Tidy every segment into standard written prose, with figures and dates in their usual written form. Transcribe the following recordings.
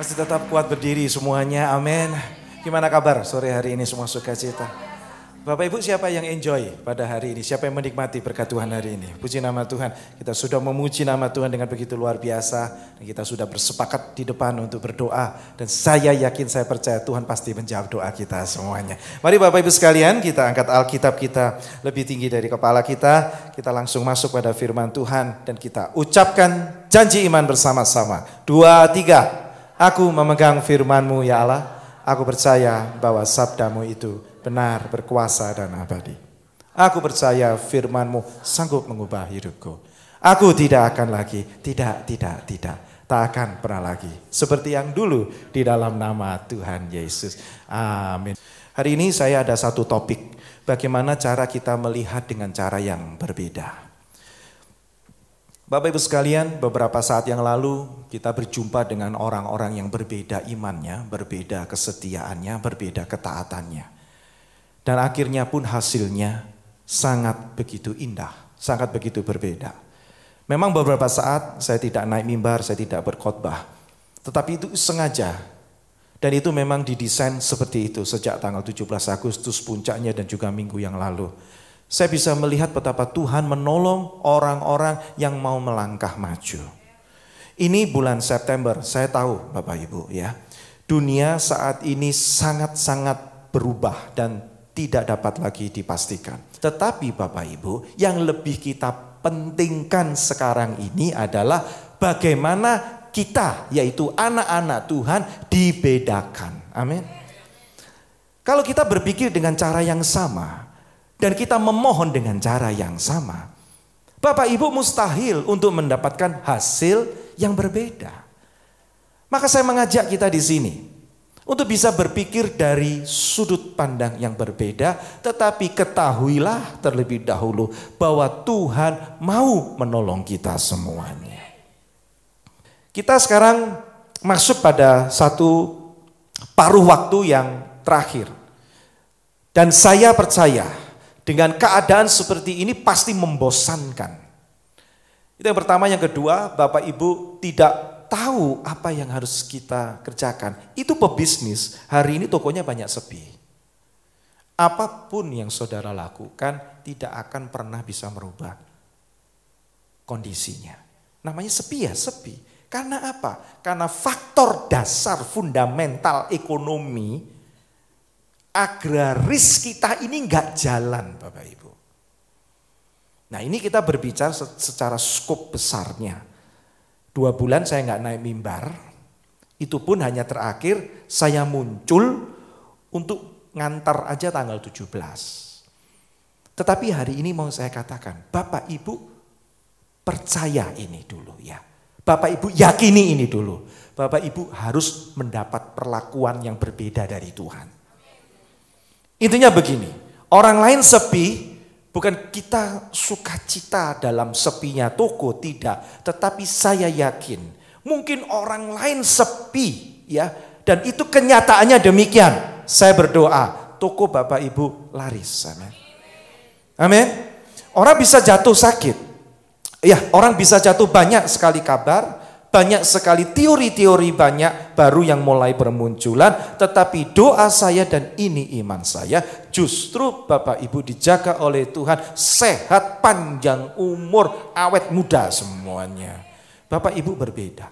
Masih tetap kuat berdiri semuanya, amin. Gimana kabar sore hari ini, semua sukacita? Bapak Ibu, siapa yang enjoy pada hari ini? Siapa yang menikmati berkat Tuhan hari ini? Puji nama Tuhan, kita sudah memuji nama Tuhan dengan begitu luar biasa. Dan kita sudah bersepakat di depan untuk berdoa. Dan saya yakin, saya percaya Tuhan pasti menjawab doa kita semuanya. Mari Bapak Ibu sekalian, kita angkat Alkitab kita lebih tinggi dari kepala kita. Kita langsung masuk pada firman Tuhan. Dan kita ucapkan janji iman bersama-sama. 2, 3. Aku memegang firman-Mu ya Allah. Aku percaya bahwa sabdamu itu benar, berkuasa dan abadi. Aku percaya firman-Mu sanggup mengubah hidupku. Aku tidak akan lagi, tidak, tak akan pernah lagi. Seperti yang dulu di dalam nama Tuhan Yesus. Amin. Hari ini saya ada satu topik. Bagaimana cara kita melihat dengan cara yang berbeda. Bapak Ibu sekalian, beberapa saat yang lalu kita berjumpa dengan orang-orang yang berbeda imannya, berbeda kesetiaannya, berbeda ketaatannya. Dan akhirnya pun hasilnya sangat begitu indah, sangat begitu berbeda. Memang beberapa saat saya tidak naik mimbar, saya tidak berkhotbah. Tetapi itu sengaja. Dan itu memang didesain seperti itu sejak tanggal 17 Agustus puncaknya dan juga minggu yang lalu. Saya bisa melihat betapa Tuhan menolong orang-orang yang mau melangkah maju. Ini bulan September, saya tahu Bapak Ibu ya. Dunia saat ini sangat-sangat berubah dan tidak dapat lagi dipastikan. Tetapi Bapak Ibu, yang lebih kita pentingkan sekarang ini adalah bagaimana kita, yaitu anak-anak Tuhan, dibedakan. Amin. Kalau kita berpikir dengan cara yang sama, dan kita memohon dengan cara yang sama, Bapak Ibu mustahil untuk mendapatkan hasil yang berbeda. Maka saya mengajak kita di sini untuk bisa berpikir dari sudut pandang yang berbeda, tetapi ketahuilah terlebih dahulu bahwa Tuhan mau menolong kita semuanya. Kita sekarang masuk pada satu paruh waktu yang terakhir. Dan saya percaya dengan keadaan seperti ini pasti membosankan. Itu yang pertama. Yang kedua, Bapak Ibu tidak tahu apa yang harus kita kerjakan. Itu pebisnis, hari ini tokonya banyak sepi. Apapun yang saudara lakukan tidak akan pernah bisa merubah kondisinya. Namanya sepi ya, sepi. Karena apa? Karena faktor dasar fundamental ekonomi agraris kita ini enggak jalan Bapak Ibu. Nah ini kita berbicara secara skop besarnya. 2 bulan saya nggak naik mimbar, itu pun hanya terakhir saya muncul untuk ngantar aja tanggal 17. Tetapi hari ini mau saya katakan, Bapak Ibu percaya ini dulu ya. Bapak Ibu yakini ini dulu. Bapak Ibu harus mendapat perlakuan yang berbeda dari Tuhan. Intinya begini, orang lain sepi, bukan kita sukacita dalam sepinya toko, tidak. Tetapi saya yakin mungkin orang lain sepi ya. Dan itu kenyataannya demikian. Saya berdoa toko Bapak Ibu laris. Amin. Amin. Orang bisa jatuh sakit. Ya, orang bisa jatuh banyak sekali kabar. Banyak sekali teori-teori banyak baru yang mulai bermunculan. Tetapi doa saya dan ini iman saya, justru Bapak Ibu dijaga oleh Tuhan. Sehat, panjang umur, awet muda semuanya. Bapak Ibu berbeda.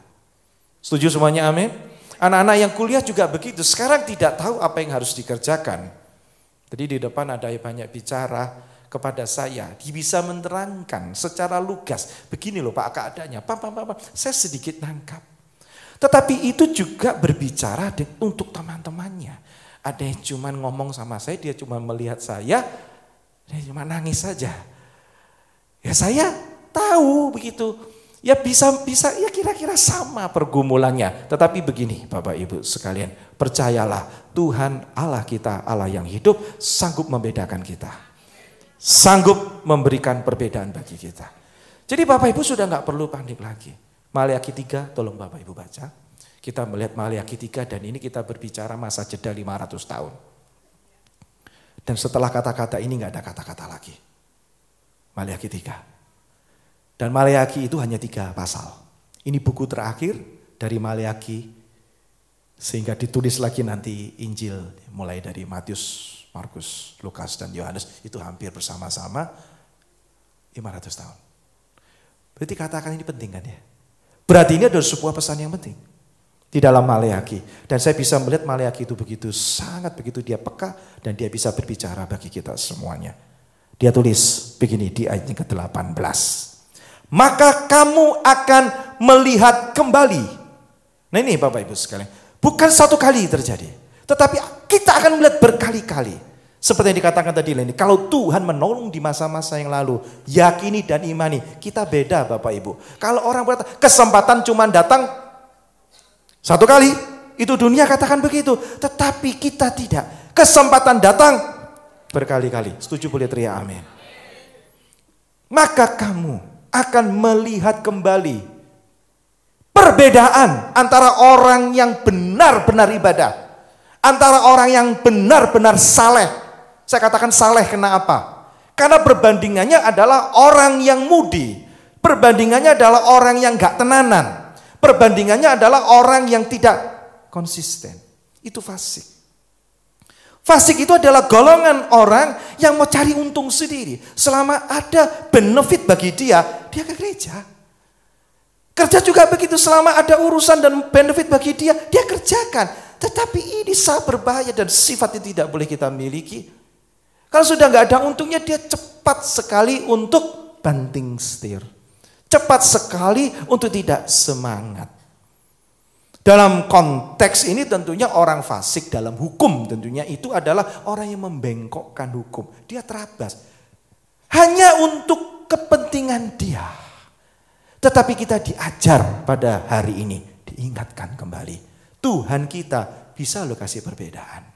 Setuju semuanya, amin? Anak-anak yang kuliah juga begitu. Sekarang tidak tahu apa yang harus dikerjakan. Jadi di depan ada banyak bicara kepada saya, dia bisa menerangkan secara lugas. Begini loh Pak keadaannya, Pak. Saya sedikit nangkap. Tetapi itu juga berbicara untuk teman-temannya. Ada yang cuma ngomong sama saya, dia cuma melihat saya, dia cuma nangis saja. Ya saya tahu begitu. Ya bisa ya kira-kira sama pergumulannya. Tetapi begini Bapak Ibu sekalian, percayalah Tuhan Allah kita, Allah yang hidup, sanggup membedakan kita. Sanggup memberikan perbedaan bagi kita. Jadi Bapak Ibu sudah nggak perlu panik lagi. Maleakhi 3, tolong Bapak Ibu baca. Kita melihat Maleakhi 3 dan ini kita berbicara masa jeda 500 tahun. Dan setelah kata-kata ini nggak ada kata-kata lagi. Maleakhi 3. Dan Maleakhi itu hanya 3 pasal. Ini buku terakhir dari Maleakhi Sehingga ditulis lagi nanti Injil mulai dari Matius, Markus, Lukas, dan Yohanes itu hampir bersama-sama 500 tahun. Berarti katakan ini penting kan ya? Berarti ini adalah sebuah pesan yang penting di dalam Maleakhi. Dan saya bisa melihat Maleakhi itu begitu dia peka dan dia bisa berbicara bagi kita semuanya. Dia tulis begini di ayat yang ke-18. Maka kamu akan melihat kembali. Nah ini Bapak Ibu sekalian, bukan satu kali terjadi, tetapi kita akan melihat berkali-kali. Seperti yang dikatakan tadi ini, kalau Tuhan menolong di masa-masa yang lalu, yakini dan imani, kita beda Bapak Ibu. Kalau orang berkata kesempatan cuma datang satu kali, itu dunia katakan begitu, tetapi kita tidak. Kesempatan datang berkali-kali. Setuju boleh teriak amin. Maka kamu akan melihat kembali perbedaan antara orang yang benar-benar ibadah, antara orang yang benar-benar saleh. Saya katakan saleh kenapa? Karena perbandingannya adalah orang yang mudi, perbandingannya adalah orang yang gak tenanan, perbandingannya adalah orang yang tidak konsisten. Itu fasik. Fasik itu adalah golongan orang yang mau cari untung sendiri. Selama ada benefit bagi dia ke gereja. Kerja juga begitu, selama ada urusan dan benefit bagi dia kerjakan. Tetapi ini sangat berbahaya dan sifatnya tidak boleh kita miliki. Kalau sudah nggak ada untungnya, dia cepat sekali untuk banting setir. Cepat sekali untuk tidak semangat. Dalam konteks ini tentunya orang fasik dalam hukum tentunya itu adalah orang yang membengkokkan hukum. Dia terabas. Hanya untuk kepentingan dia. Tetapi kita diajar pada hari ini. Diingatkan kembali. Tuhan kita bisa loh kasih perbedaan.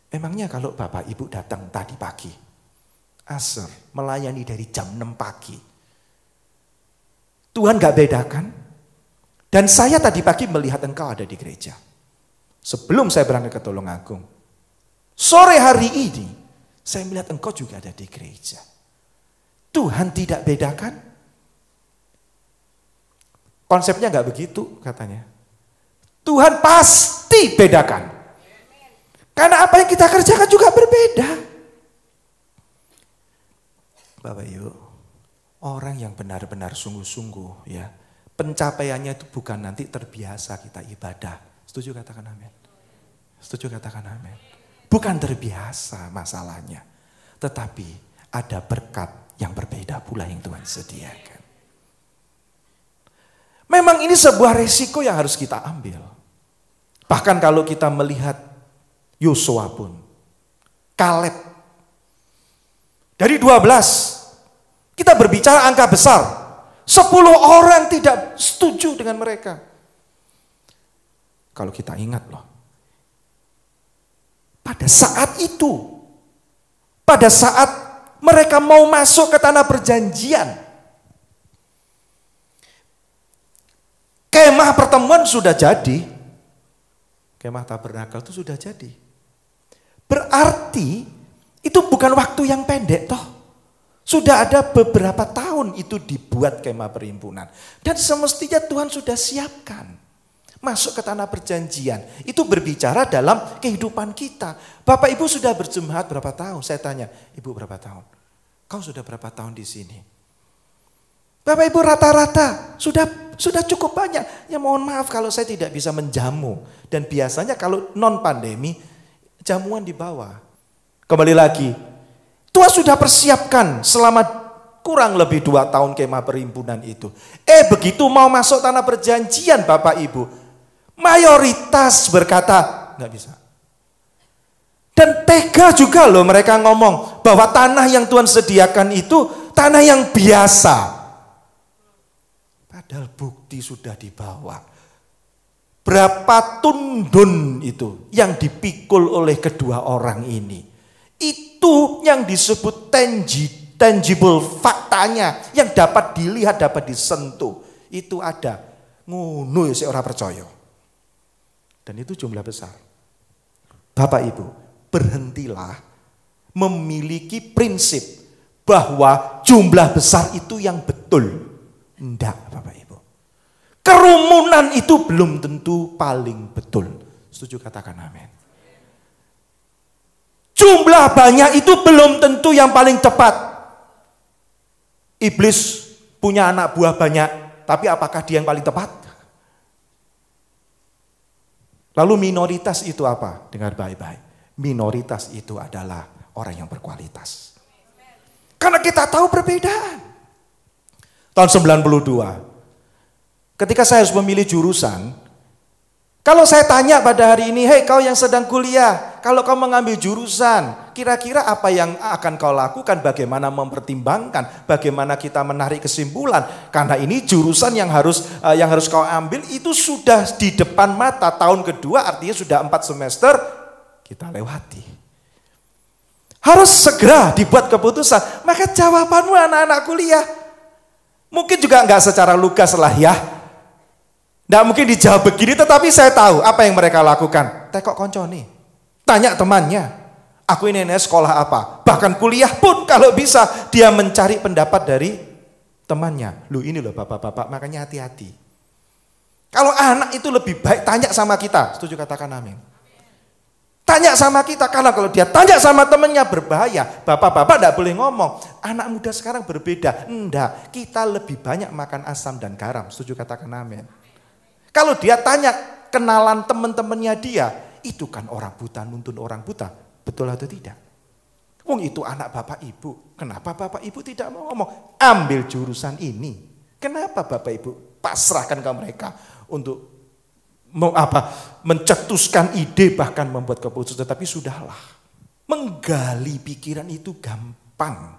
Emangnya kalau Bapak Ibu datang tadi pagi. Asar melayani dari jam 6 pagi. Tuhan gak bedakan? Dan saya tadi pagi melihat engkau ada di gereja. Sebelum saya berangkat ke Tulungagung. Sore hari ini, saya melihat engkau juga ada di gereja. Tuhan tidak bedakan? Konsepnya nggak begitu katanya. Tuhan pasti bedakan. Karena apa yang kita kerjakan juga berbeda. Bapak Ibu, orang yang benar-benar sungguh-sungguh ya. Pencapaiannya itu bukan nanti terbiasa kita ibadah. Setuju katakan amin. Setuju katakan amin. Bukan terbiasa masalahnya. Tetapi ada berkat yang berbeda pula yang Tuhan sediakan. Memang ini sebuah resiko yang harus kita ambil. Bahkan kalau kita melihat Yosua pun. Kaleb. Dari 12. Kita berbicara angka besar. 10 orang tidak setuju dengan mereka. Kalau kita ingat loh. Pada saat itu. Pada saat mereka mau masuk ke tanah perjanjian. Kemah pertemuan sudah jadi. Kemah tabernakel itu sudah jadi. Berarti itu bukan waktu yang pendek toh. Sudah ada beberapa tahun itu dibuat kemah perhimpunan. Dan semestinya Tuhan sudah siapkan. Masuk ke tanah perjanjian. Itu berbicara dalam kehidupan kita. Bapak Ibu sudah berjemaat berapa tahun? Saya tanya, Ibu berapa tahun? Kau sudah berapa tahun di sini? Bapak Ibu rata-rata sudah cukup banyak. Ya mohon maaf kalau saya tidak bisa menjamu. Dan biasanya kalau non pandemi, jamuan di bawah. Kembali lagi. Tuhan sudah persiapkan selama kurang lebih 2 tahun kemah perhimpunan itu. Begitu mau masuk tanah perjanjian Bapak Ibu. Mayoritas berkata, nggak bisa. Dan tega juga loh mereka ngomong bahwa tanah yang Tuhan sediakan itu tanah yang biasa. Padahal bukti sudah dibawa. Berapa tundun itu yang dipikul oleh kedua orang ini. Itu yang disebut tangible faktanya. Yang dapat dilihat, dapat disentuh. Itu ada. Ngono ya orang percaya. Dan itu jumlah besar. Bapak Ibu, berhentilah memiliki prinsip bahwa jumlah besar itu yang betul. Enggak Bapak Ibu. Turunan itu belum tentu paling betul. Setuju, katakan amin. Jumlah banyak itu belum tentu yang paling tepat. Iblis punya anak buah banyak, tapi apakah dia yang paling tepat? Lalu minoritas itu apa? Dengar baik-baik. Minoritas itu adalah orang yang berkualitas. Karena kita tahu perbedaan. Tahun 92, ketika saya harus memilih jurusan, kalau saya tanya pada hari ini, hei kau yang sedang kuliah, kalau kau mengambil jurusan, kira-kira apa yang akan kau lakukan, bagaimana mempertimbangkan, bagaimana kita menarik kesimpulan. Karena ini jurusan yang harus kau ambil itu sudah di depan mata, tahun kedua artinya sudah 4 semester kita lewati. Harus segera dibuat keputusan. Maka jawabanmu anak-anak kuliah, mungkin juga enggak secara lugas lah ya. Nggak mungkin dijawab begini, tetapi saya tahu apa yang mereka lakukan. Tekok koncone, tanya temannya, aku ini sekolah apa. Bahkan kuliah pun kalau bisa dia mencari pendapat dari temannya. Loh ini loh bapak-bapak, makanya hati-hati. Kalau anak itu lebih baik tanya sama kita. Setuju, katakan amin. Tanya sama kita, karena kalau dia tanya sama temannya berbahaya. Bapak-bapak tidak boleh ngomong. Anak muda sekarang berbeda. Enggak, kita lebih banyak makan asam dan garam. Setuju, katakan amin. Kalau dia tanya kenalan teman-temannya dia, itu kan orang buta nuntun orang buta. Betul atau tidak? Wong itu anak bapak ibu. Kenapa bapak ibu tidak mau ngomong? Ambil jurusan ini. Kenapa bapak ibu pasrahkan ke mereka untuk mencetuskan ide, bahkan membuat keputusan? Tetapi sudahlah. Menggali pikiran itu gampang.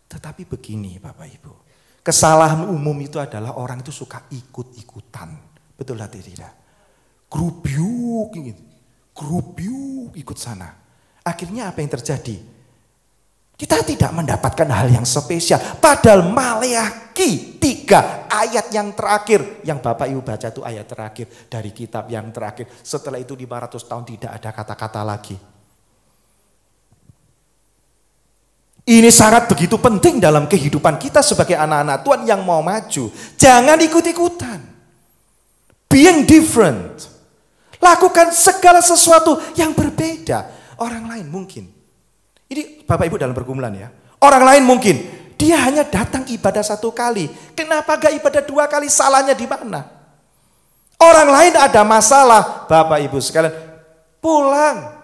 Tetapi begini Bapak Ibu. Kesalahan umum itu adalah orang itu suka ikut-ikutan. Betul atau tidak? Grubyuk ikut sana. Akhirnya apa yang terjadi? Kita tidak mendapatkan hal yang spesial. Padahal Maleakhi 3 ayat yang terakhir, yang Bapak Ibu baca itu ayat terakhir dari kitab yang terakhir. Setelah itu 500 tahun tidak ada kata-kata lagi. Ini sangat begitu penting dalam kehidupan kita sebagai anak-anak Tuhan yang mau maju. Jangan ikut-ikutan. Being different. Lakukan segala sesuatu yang berbeda. Orang lain mungkin. Ini Bapak Ibu dalam pergumulan ya. Orang lain mungkin dia hanya datang ibadah 1 kali. Kenapa gak ibadah 2 kali? Salahnya di mana? Orang lain ada masalah, Bapak Ibu sekalian, pulang.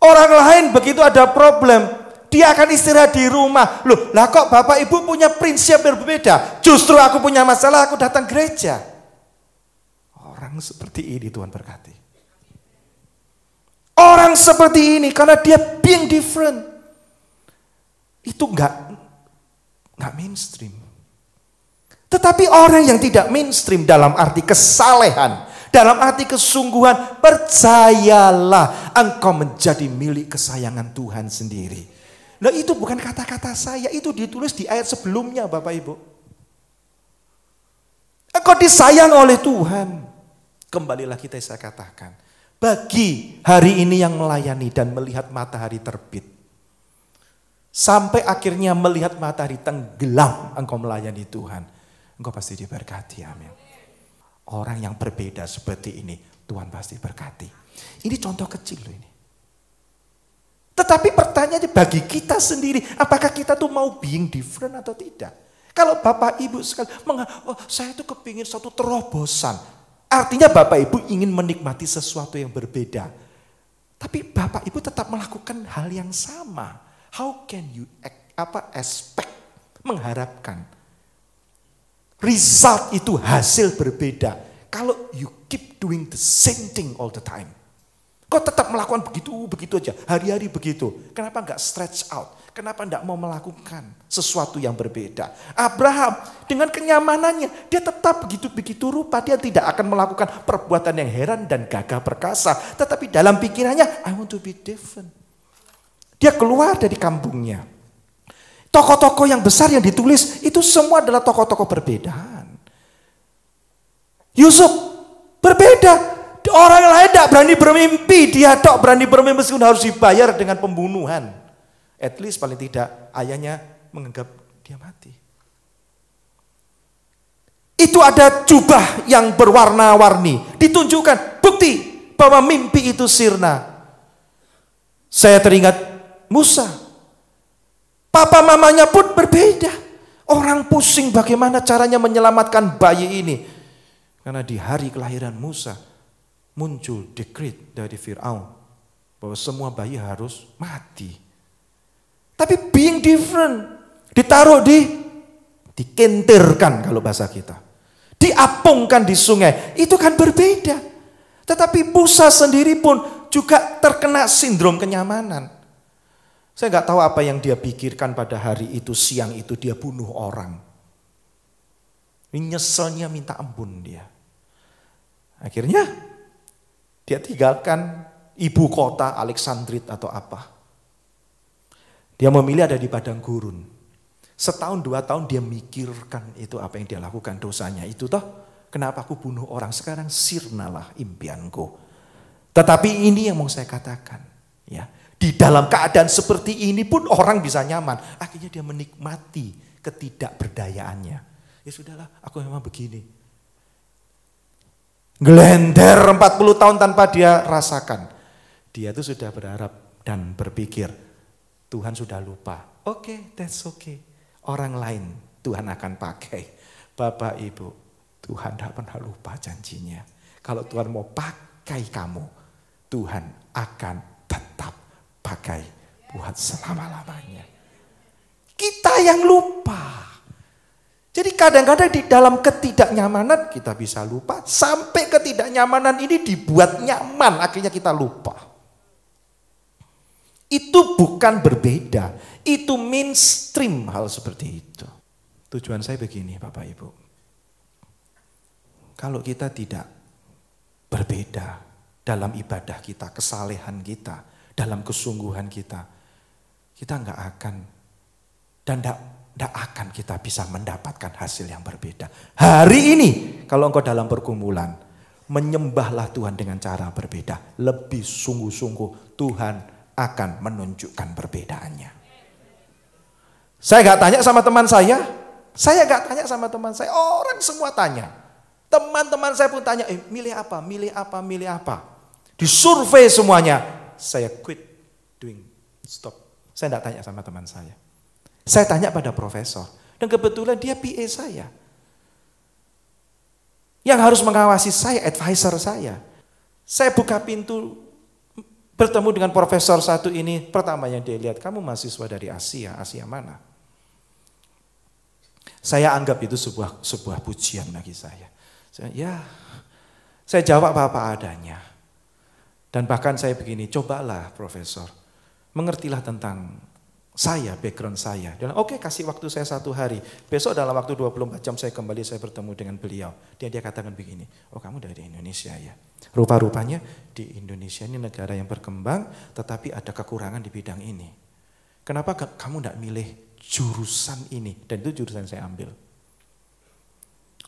Orang lain begitu ada problem, dia akan istirahat di rumah. Loh, lah kok Bapak Ibu punya prinsip berbeda? Justru aku punya masalah, aku datang gereja. Orang seperti ini Tuhan berkati. Orang seperti ini karena dia being different. Itu enggak mainstream. Tetapi orang yang tidak mainstream dalam arti kesalehan, dalam arti kesungguhan, percayalah engkau menjadi milik kesayangan Tuhan sendiri. Nah itu bukan kata-kata saya, itu ditulis di ayat sebelumnya Bapak Ibu. Engkau disayang oleh Tuhan. Kembalilah kita saya katakan. Bagi hari ini yang melayani dan melihat matahari terbit. Sampai akhirnya melihat matahari tenggelam, engkau melayani Tuhan. Engkau pasti diberkati, amin. Orang yang berbeda seperti ini, Tuhan pasti berkati. Ini contoh kecil loh ini. Tetapi pertanyaannya bagi kita sendiri, apakah kita tuh mau being different atau tidak? Kalau Bapak Ibu sekali, saya tuh kepingin satu terobosan. Artinya Bapak Ibu ingin menikmati sesuatu yang berbeda. Tapi Bapak Ibu tetap melakukan hal yang sama. How can you expect, mengharapkan result itu hasil berbeda kalau you keep doing the same thing all the time? Kau tetap melakukan begitu aja, hari-hari begitu. Kenapa enggak stretch out? Kenapa enggak mau melakukan sesuatu yang berbeda? Abraham dengan kenyamanannya, dia tetap begitu rupa. Dia tidak akan melakukan perbuatan yang heran dan gagah perkasa. Tetapi dalam pikirannya, I want to be different. Dia keluar dari kampungnya. Tokoh-tokoh yang besar yang ditulis, itu semua adalah tokoh-tokoh perbedaan. Yusuf berbeda. Orang lain tidak berani bermimpi, dia tok berani bermimpi meskipun harus dibayar dengan pembunuhan. At least paling tidak ayahnya menganggap dia mati. Itu ada jubah yang berwarna-warni. Ditunjukkan bukti bahwa mimpi itu sirna. Saya teringat Musa. Papa mamanya pun berbeda. Orang pusing bagaimana caranya menyelamatkan bayi ini. Karena di hari kelahiran Musa muncul dekret dari Fir'aun bahwa semua bayi harus mati. Tapi being different, ditaruh dikentirkan kalau bahasa kita. Diapungkan di sungai, itu kan berbeda. Tetapi Musa sendiri pun juga terkena sindrom kenyamanan. Saya nggak tahu apa yang dia pikirkan pada hari itu, siang itu dia bunuh orang. Nyeselnya minta ampun dia. Akhirnya dia tinggalkan ibu kota Aleksandrit atau apa. Dia memilih ada di padang gurun. Setahun 2 tahun dia mikirkan itu apa yang dia lakukan, dosanya itu toh. Kenapa aku bunuh orang, sekarang sirnalah impianku. Tetapi ini yang mau saya katakan. Ya, di dalam keadaan seperti ini pun orang bisa nyaman. Akhirnya dia menikmati ketidakberdayaannya. Ya sudahlah, aku memang begini. Gelender 40 tahun tanpa dia rasakan. Dia tuh sudah berharap dan berpikir, Tuhan sudah lupa. Oke, that's okay. Orang lain Tuhan akan pakai. Bapak Ibu, Tuhan tidak pernah lupa janjinya. Kalau Tuhan mau pakai kamu, Tuhan akan tetap pakai buat selama-lamanya. Kita yang lupa. Jadi kadang-kadang di dalam ketidaknyamanan kita bisa lupa. Sampai ketidaknyamanan ini dibuat nyaman, akhirnya kita lupa. Itu bukan berbeda, itu mainstream hal seperti itu. Tujuan saya begini Bapak Ibu. Kalau kita tidak berbeda dalam ibadah kita, kesalehan kita, dalam kesungguhan kita nggak akan dan tidak akan kita bisa mendapatkan hasil yang berbeda. Hari ini kalau engkau dalam pergumulan, menyembahlah Tuhan dengan cara berbeda. Lebih sungguh-sungguh Tuhan akan menunjukkan perbedaannya. Saya nggak tanya sama teman saya nggak tanya sama teman saya, orang semua tanya. Teman-teman saya pun tanya, milih apa, milih apa, milih apa. Disurvei semuanya, saya quit doing, stop. Saya nggak tanya sama teman saya. Saya tanya pada profesor, dan kebetulan dia PA saya. Yang harus mengawasi saya, advisor saya. Saya buka pintu, bertemu dengan profesor satu ini, pertama yang dia lihat, kamu mahasiswa dari Asia, Asia mana? Saya anggap itu sebuah pujian bagi saya. Saya jawab apa adanya. Dan bahkan saya begini, cobalah profesor, mengertilah tentang saya, background saya. Dia bilang, oke, kasih waktu saya 1 hari. Besok dalam waktu 24 jam saya kembali, saya bertemu dengan beliau. Dia katakan begini, oh kamu dari Indonesia ya. Rupa-rupanya di Indonesia ini negara yang berkembang, tetapi ada kekurangan di bidang ini. Kenapa kamu tidak milih jurusan ini? Dan itu jurusan saya ambil.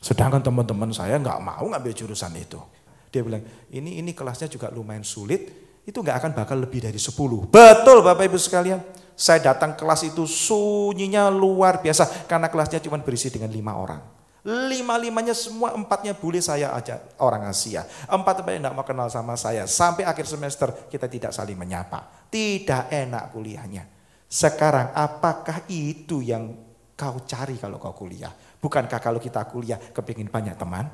Sedangkan teman-teman saya nggak mau ngambil jurusan itu. Dia bilang, ini kelasnya juga lumayan sulit, itu nggak akan bakal lebih dari 10. Betul Bapak Ibu sekalian. Saya datang kelas itu sunyinya luar biasa, karena kelasnya cuma berisi dengan 5 orang. 5-5-nya semua, 4-nya bule saya aja orang Asia. 4-4 yang tidak mau kenal sama saya. Sampai akhir semester kita tidak saling menyapa. Tidak enak kuliahnya. Sekarang apakah itu yang kau cari kalau kau kuliah? Bukankah kalau kita kuliah kepingin banyak teman?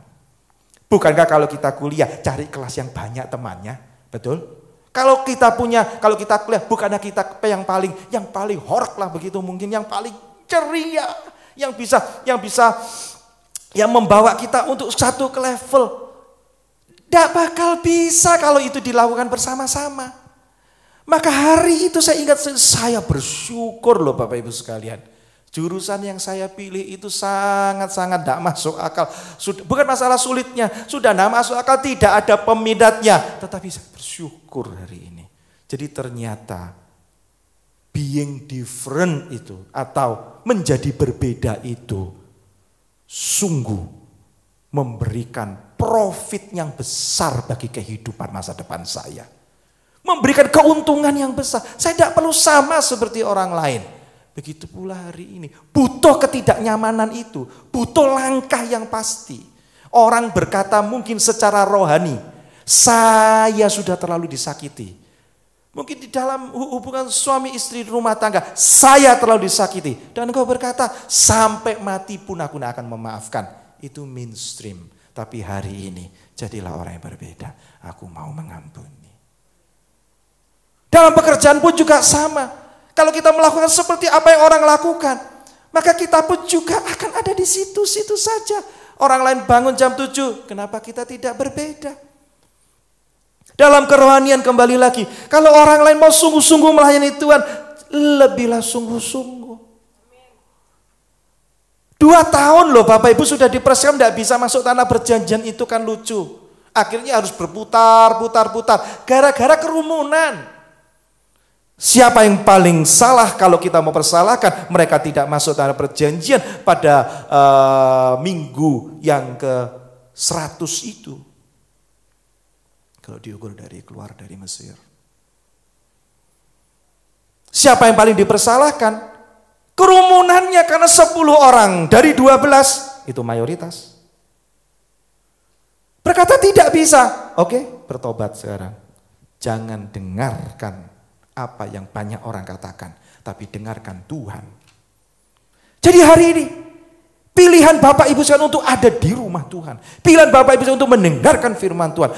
Bukankah kalau kita kuliah cari kelas yang banyak temannya? Betul? Kalau kita kuliah, bukannya kita yang paling hork lah begitu mungkin, yang paling ceria, yang membawa kita untuk satu ke level. Tidak bakal bisa kalau itu dilakukan bersama-sama. Maka hari itu saya ingat, saya bersyukur loh Bapak Ibu sekalian. Jurusan yang saya pilih itu sangat-sangat tidak masuk akal. Bukan masalah sulitnya, sudah tidak masuk akal, tidak ada peminatnya. Tetapi saya bersyukur hari ini. Jadi ternyata being different itu atau menjadi berbeda itu sungguh memberikan profit yang besar bagi kehidupan masa depan saya. Memberikan keuntungan yang besar. Saya tidak perlu sama seperti orang lain. Begitu pula hari ini. Butuh ketidaknyamanan itu. Butuh langkah yang pasti. Orang berkata mungkin secara rohani, saya sudah terlalu disakiti. Mungkin di dalam hubungan suami istri rumah tangga, saya terlalu disakiti. Dan engkau berkata, sampai mati pun aku tidak akan memaafkan. Itu mainstream. Tapi hari ini, jadilah orang yang berbeda. Aku mau mengampuni. Dalam pekerjaan pun juga sama. Kalau kita melakukan seperti apa yang orang lakukan, maka kita pun juga akan ada di situ-situ saja. Orang lain bangun jam 7, kenapa kita tidak berbeda? Dalam kerohanian kembali lagi, kalau orang lain mau sungguh-sungguh melayani Tuhan, lebihlah sungguh-sungguh. 2 tahun loh Bapak Ibu sudah dipersiapkan tidak bisa masuk tanah perjanjian, itu kan lucu. Akhirnya harus berputar, gara-gara kerumunan. Siapa yang paling salah kalau kita mau persalahkan? Mereka tidak masuk tanah perjanjian pada minggu yang ke-100 itu. Kalau diukur dari keluar dari Mesir. Siapa yang paling dipersalahkan? Kerumunannya karena 10 orang dari 12 itu mayoritas. Berkata tidak bisa. Oke, bertobat sekarang. Jangan dengarkan apa yang banyak orang katakan, tapi dengarkan Tuhan. Jadi hari ini, pilihan Bapak Ibu sekalian untuk ada di rumah Tuhan. Pilihan Bapak Ibu sekalian untuk mendengarkan firman Tuhan.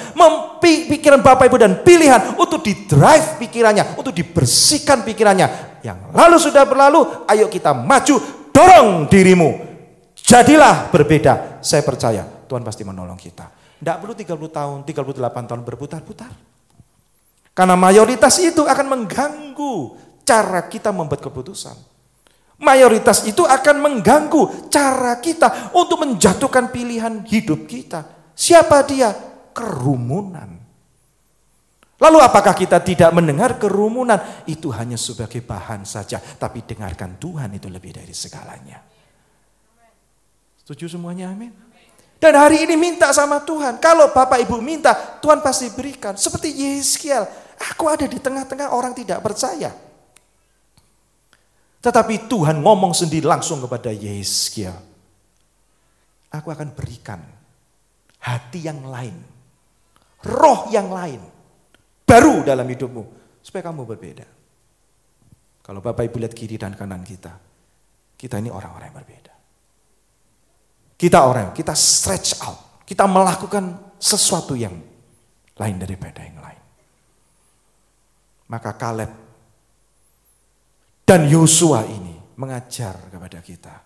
Pikiran Bapak Ibu dan pilihan untuk di-drive pikirannya, untuk dibersihkan pikirannya. Yang lalu sudah berlalu, ayo kita maju, dorong dirimu. Jadilah berbeda. Saya percaya Tuhan pasti menolong kita. Tidak perlu 30 tahun, 38 tahun berputar-putar. Karena mayoritas itu akan mengganggu cara kita membuat keputusan. Mayoritas itu akan mengganggu cara kita untuk menjatuhkan pilihan hidup kita. Siapa dia? Kerumunan. Lalu apakah kita tidak mendengar kerumunan? Itu hanya sebagai bahan saja. Tapi dengarkan Tuhan itu lebih dari segalanya. Setuju semuanya? Amin. Dan hari ini minta sama Tuhan. Kalau Bapak Ibu minta, Tuhan pasti berikan. Seperti Yeskiel, aku ada di tengah-tengah orang tidak percaya. Tetapi Tuhan ngomong sendiri langsung kepada Yeskiel. Aku akan berikan hati yang lain. Roh yang lain. Baru dalam hidupmu. Supaya kamu berbeda. Kalau Bapak Ibu lihat kiri dan kanan kita. Kita ini orang-orang yang berbeda. Kita stretch out. Kita melakukan sesuatu yang lain daripada yang lain. Maka Kaleb dan Yosua ini mengajar kepada kita.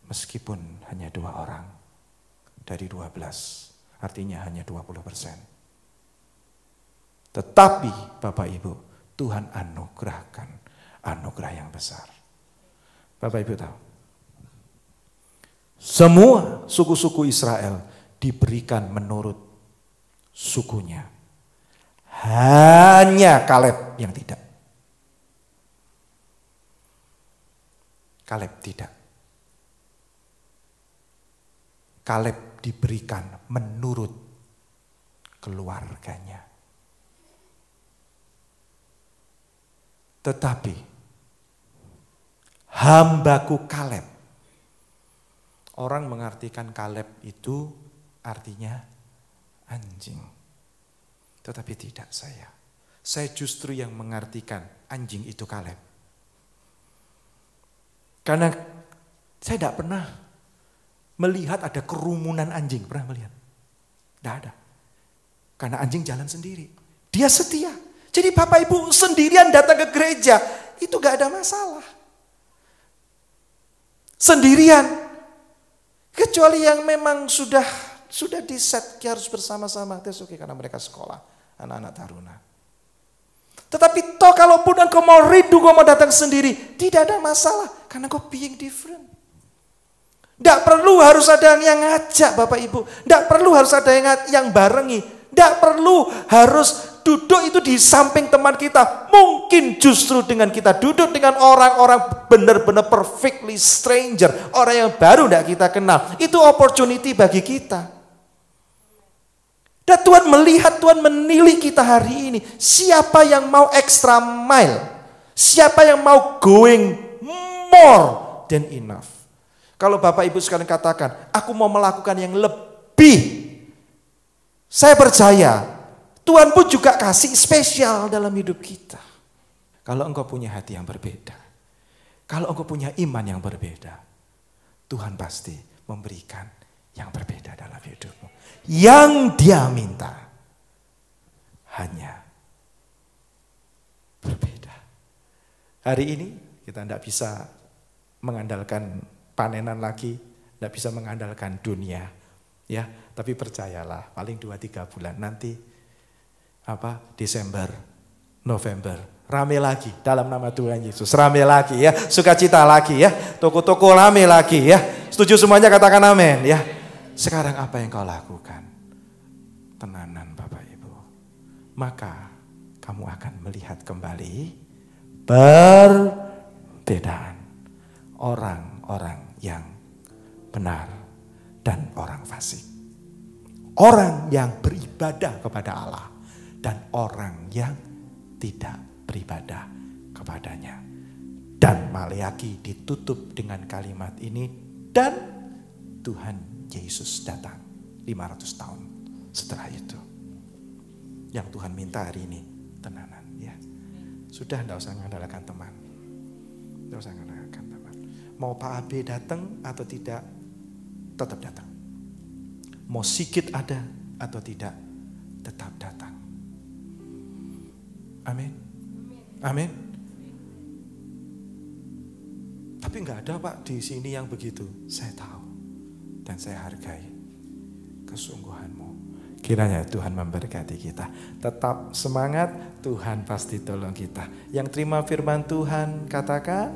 Meskipun hanya 2 orang dari 12. Artinya hanya 20%. Tetapi Bapak Ibu, Tuhan anugerahkan anugerah yang besar. Bapak Ibu tahu, semua suku-suku Israel diberikan menurut sukunya. Hanya Kaleb yang tidak. Kaleb tidak. Kaleb diberikan menurut keluarganya. Tetapi hambaku Kaleb. Orang mengartikan Kaleb itu artinya anjing. Tetapi tidak saya. Saya justru yang mengartikan anjing itu Kaleb. Karena saya tidak pernah melihat ada kerumunan anjing. Pernah melihat? Tidak ada. Karena anjing jalan sendiri. Dia setia. Jadi Bapak Ibu sendirian datang ke gereja. Itu gak ada masalah. Sendirian. Kecuali yang memang sudah di-set harus bersama-sama. Itu oke karena mereka sekolah. Anak-anak taruna. Tetapi toh kalaupun engkau mau rindu, engkau mau datang sendiri. Tidak ada masalah. Karena engkau being different. Tidak perlu harus ada yang ngajak Bapak Ibu. Tidak perlu harus ada yang barengi. Tidak perlu harus duduk itu di samping teman kita. Mungkin justru dengan kita duduk dengan orang-orang benar-benar perfectly stranger. Orang yang baru tidak kita kenal. Itu opportunity bagi kita. Dan Tuhan melihat, Tuhan menilik kita hari ini. Siapa yang mau extra mile? Siapa yang mau going more than enough. Kalau Bapak Ibu sekalian katakan, aku mau melakukan yang lebih. Saya percaya, Tuhan pun juga kasih spesial dalam hidup kita. Kalau engkau punya hati yang berbeda, kalau engkau punya iman yang berbeda, Tuhan pasti memberikan yang berbeda dalam hidupmu. Yang Dia minta hanya berbeda. Hari ini kita tidak bisa mengandalkan panenan lagi, tidak bisa mengandalkan dunia, ya. Tapi percayalah, paling 2-3 bulan nanti, Desember, November, rame lagi dalam nama Tuhan Yesus, rame lagi ya, sukacita lagi ya, toko-toko rame lagi ya. Setuju semuanya, katakan amin ya. Sekarang apa yang kau lakukan? Tenanan Bapak Ibu, maka kamu akan melihat kembali perbedaan orang-orang yang benar dan orang fasik. Orang yang beribadah kepada Allah dan orang yang tidak beribadah kepadanya. Dan Maleakhi ditutup dengan kalimat ini, dan Tuhan Yesus datang 500 tahun setelah itu. Yang Tuhan minta hari ini tenanan ya. Sudah enggak usah mengandalkan teman. Enggak usah mengandalkan teman. Mau Pak AB datang atau tidak, tetap datang. Mau Sigit ada atau tidak, tetap datang. Amin. Amin. Tapi enggak ada Pak di sini yang begitu. Saya tahu dan saya hargai kesungguhanmu. Kiranya Tuhan memberkati kita. Tetap semangat, Tuhan pasti tolong kita. Yang terima firman Tuhan katakan